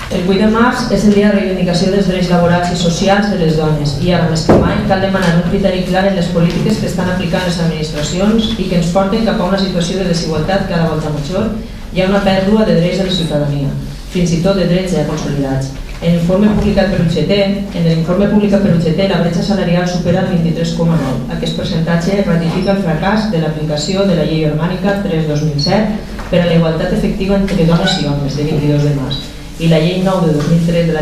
El 8 de març és el dia de reivindicació dels drets laborals i socials de les dones i ara més que mai cal demanar un criteri clar en les polítiques que estan aplicant les administracions i que ens porten cap a una situació de desigualtat cada volta major i a una pèrdua de drets de la ciutadania, fins i tot de drets ja consolidats. En l'informe publicat per UGT, la bretxa salarial supera el 23,9. Aquest percentatge ratifica el fracàs de l'aplicació de la Llei Orgànica 3/2007 per a la igualtat efectiva entre dones i homes de 22 de març i la Llei 9 de 2003 de la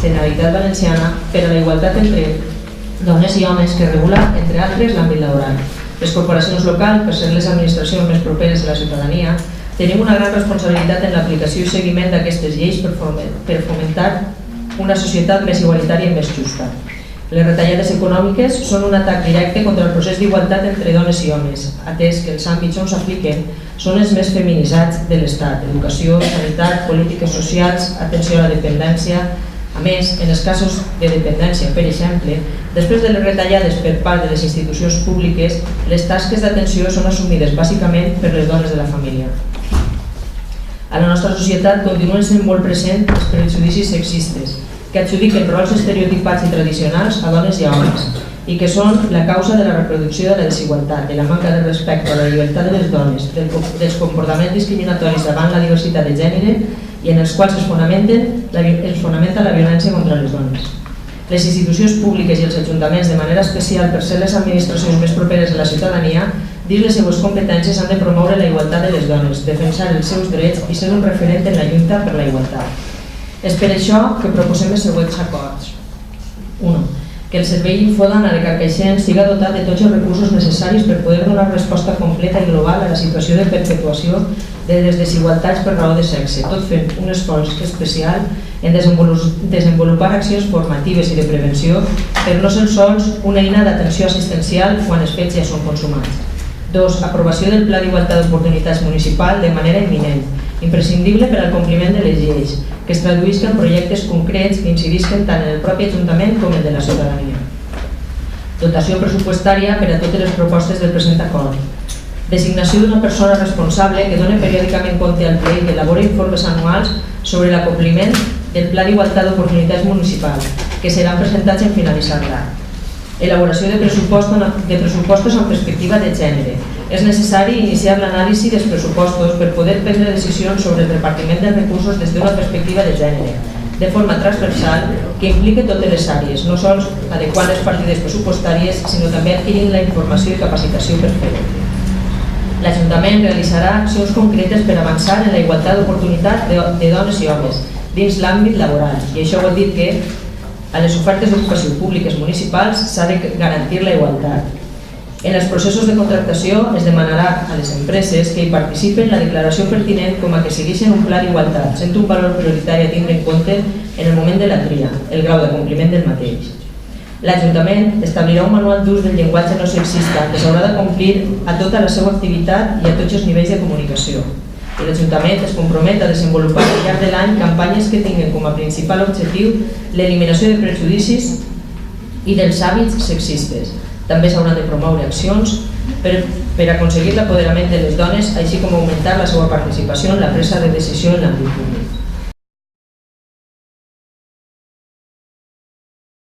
Generalitat Valenciana per a la igualtat entre dones i homes que regula, entre altres, l'àmbit laboral. Les corporacions locals, per ser les administracions més properes a la ciutadania, tenim una gran responsabilitat en l'aplicació i seguiment d'aquestes lleis per fomentar una societat més igualitària i més justa. Les retallades econòmiques són un atac directe contra el procés d'igualtat entre dones i homes, atès que els àmbits on s'apliquen són els més feminitzats de l'Estat: educació, sanitat, polítiques socials, atenció a la dependència. A més, en els casos de dependència, per exemple, després de les retallades per part de les institucions públiques, les tasques d'atenció són assumides bàsicament per les dones de la família. A la nostra societat continuen sent molt presents els prejudicis sexistes, que adjudiquen rols estereotipats i tradicionals a dones i a homes, i que són la causa de la reproducció de la desigualtat, de la manca de respecte a la llibertat de les dones, dels comportaments discriminatoris davant la diversitat de gènere i en els quals es fonamenta la violència contra les dones. Les institucions públiques i els ajuntaments, de manera especial per ser les administracions més properes a la ciutadania, dins les seues competències han de promoure la igualtat de les dones, defensar els seus drets i ser un referent en la lluita per la igualtat. És per això que proposem els següents acords. 1. Que el Servei Infodana de Carcaixent siga dotat de tots els recursos necessaris per poder donar resposta completa i global a la situació de perpetuació de les desigualtats per raó de sexe, tot fent un esforç especial en desenvolupar accions formatives i de prevenció per no ser sols una eina d'atenció assistencial quan els fets ja són consumats. 2. Aprovació del Pla d'Igualtat d'Oportunitats Municipal de manera imminent, imprescindible per al compliment de les lleis, que es traduïsquen en projectes concrets que incidisquen tant en el propi Ajuntament com el de la ciutadania. Dotació pressupostària per a totes les propostes del present acord. Designació d'una persona responsable que doni periòdicament compte al ple i que elabori informes anuals sobre l'acompliment del Pla d'Igualtat d'Oportunitats Municipal, que seran presentats en finalitzar l'any. Elaboració de pressupostos amb perspectiva de gènere. És necessari iniciar l'anàlisi dels pressupostos per poder prendre decisions sobre el repartiment dels recursos des d'una perspectiva de gènere, de forma transversal que implique totes les àrees, no sols adequant les partides pressupostàries, sinó també adquirint la informació i capacitació per fer-ho. L'Ajuntament realitzarà accions concretes per avançar en la igualtat d'oportunitats de dones i homes dins l'àmbit laboral, i això vol dir que a les ofertes d'ocupació públiques municipals s'ha de garantir la igualtat. En els processos de contractació es demanarà a les empreses que hi participen la declaració pertinent com a que segueixen un pla d'igualtat, sent un valor prioritari a tindre en compte en el moment de la tria, el grau de compliment del mateix. L'Ajuntament establirà un manual d'ús del llenguatge no sexista que s'haurà de complir a tota la seva activitat i a tots els nivells de comunicació. I l'Ajuntament es compromet a desenvolupar al llarg de l'any campanyes que tinguin com a principal objectiu l'eliminació de prejudicis i dels hàbits sexistes. També s'hauran de promoure accions per aconseguir l'apoderament de les dones, així com augmentar la seva participació en la presa de decisió en l'àmbit públic.